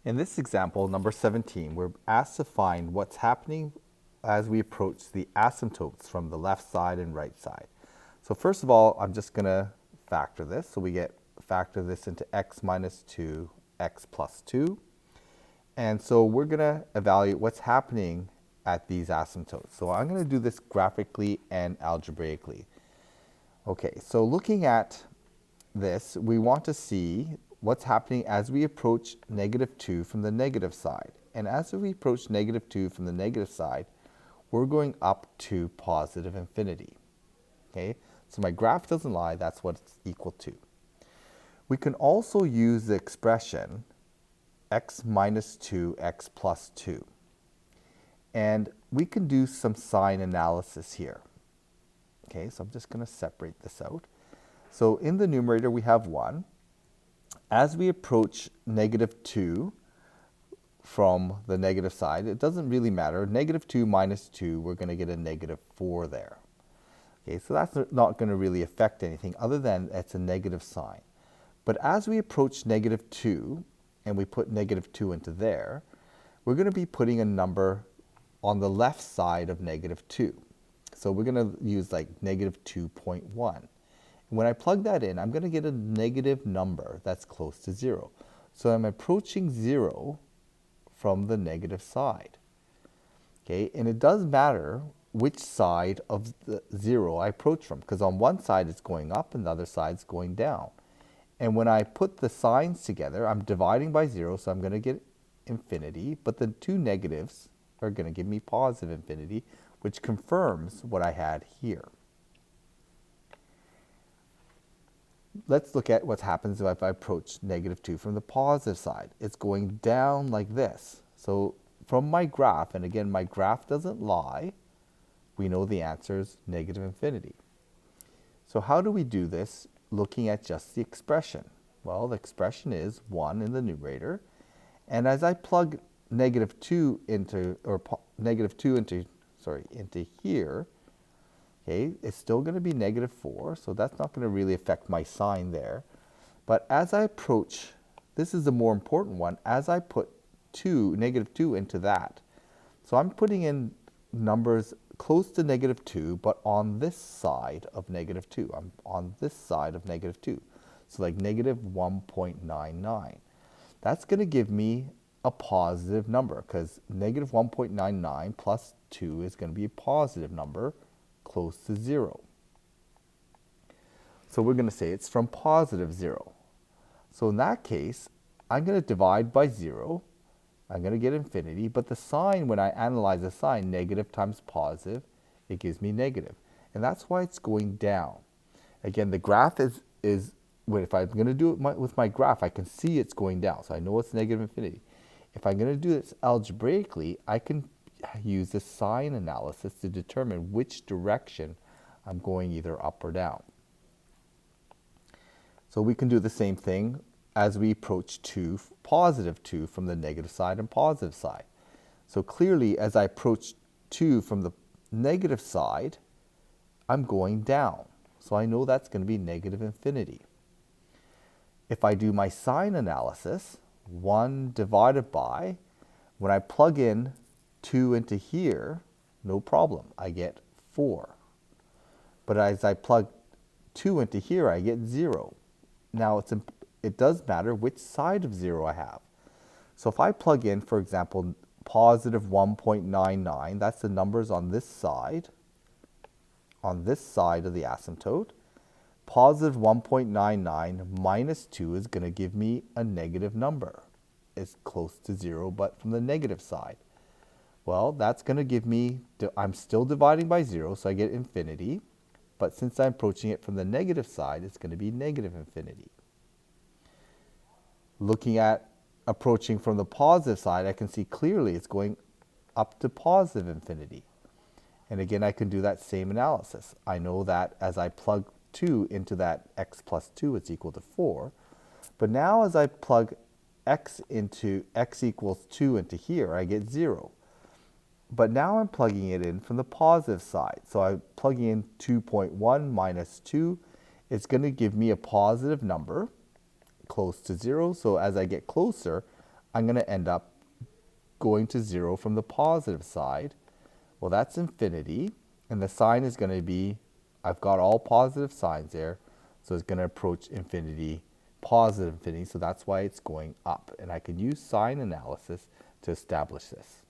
In this example, number 17, we're asked to find what's happening as we approach the asymptotes from the left side and right side. So first of all, I'm just going to factor this. So we factor this into x minus 2, x plus 2. And so we're going to evaluate what's happening at these asymptotes. So I'm going to do this graphically and algebraically. Okay, so looking at this, we want to see what's happening as we approach negative 2 from the negative side. And as we approach negative 2 from the negative side, we're going up to positive infinity. Okay, so my graph doesn't lie, that's what it's equal to. We can also use the expression x minus 2, x plus 2. And we can do some sign analysis here. Okay, so I'm just going to separate this out. So in the numerator we have 1. As we approach negative 2 from the negative side, it doesn't really matter. Negative 2 minus 2, we're going to get a negative 4 there. Okay, so that's not going to really affect anything other than it's a negative sign. But as we approach negative 2, and we put negative 2 into there, we're going to be putting a number on the left side of negative 2. So we're going to use like negative 2.1. And when I plug that in, I'm going to get a negative number that's close to 0. So I'm approaching 0 from the negative side. Okay, and it does matter which side of the 0 I approach from, because on one side it's going up and the other side's going down. And when I put the signs together, I'm dividing by 0, so I'm going to get infinity, but the two negatives are going to give me positive infinity, which confirms what I had here. Let's look at what happens if I approach negative 2 from the positive side. It's going down like this. So from my graph, and again, my graph doesn't lie, we know the answer is negative infinity. So how do we do this looking at just the expression? Well, the expression is 1 in the numerator. And as I plug negative 2 into, into here, okay, it's still going to be negative 4, so that's not going to really affect my sign there. But as I approach, this is the more important one, as I put negative 2 into that. So I'm putting in numbers close to negative 2, but on this side of negative 2. I'm on this side of negative 2. So like negative 1.99. That's going to give me a positive number, because negative 1.99 plus 2 is going to be a positive number close to 0. So we're going to say it's from positive 0. So in that case, I'm going to divide by 0. I'm going to get infinity, but the sign, when I analyze the sign, negative times positive, it gives me negative. And that's why it's going down. Again, the graph is if I'm going to do it with my graph, I can see it's going down. So I know it's negative infinity. If I'm going to do this algebraically, I can use the sign analysis to determine which direction I'm going, either up or down. So we can do the same thing as we approach positive 2 from the negative side and positive side. So clearly, as I approach 2 from the negative side, I'm going down. So I know that's going to be negative infinity. If I do my sign analysis, 1 divided by, when I plug in 2 into here, no problem, I get 4. But as I plug 2 into here, I get 0. Now it does matter which side of 0 I have. So if I plug in, for example, positive 1.99, that's the numbers on this side of the asymptote. Positive 1.99 minus 2 is going to give me a negative number. It's close to 0, but from the negative side. Well, that's going to give me, I'm still dividing by 0, so I get infinity. But since I'm approaching it from the negative side, it's going to be negative infinity. Looking at approaching from the positive side, I can see clearly it's going up to positive infinity. And again, I can do that same analysis. I know that as I plug 2 into that x plus 2, it's equal to 4. But now as I plug x into x equals 2 into here, I get 0. But now I'm plugging it in from the positive side. So I'm plugging in 2.1 minus 2. It's going to give me a positive number close to 0. So as I get closer, I'm going to end up going to 0 from the positive side. Well, that's infinity, and the sign is going to be, I've got all positive signs there, so it's going to approach infinity, positive infinity, so that's why it's going up. And I can use sign analysis to establish this.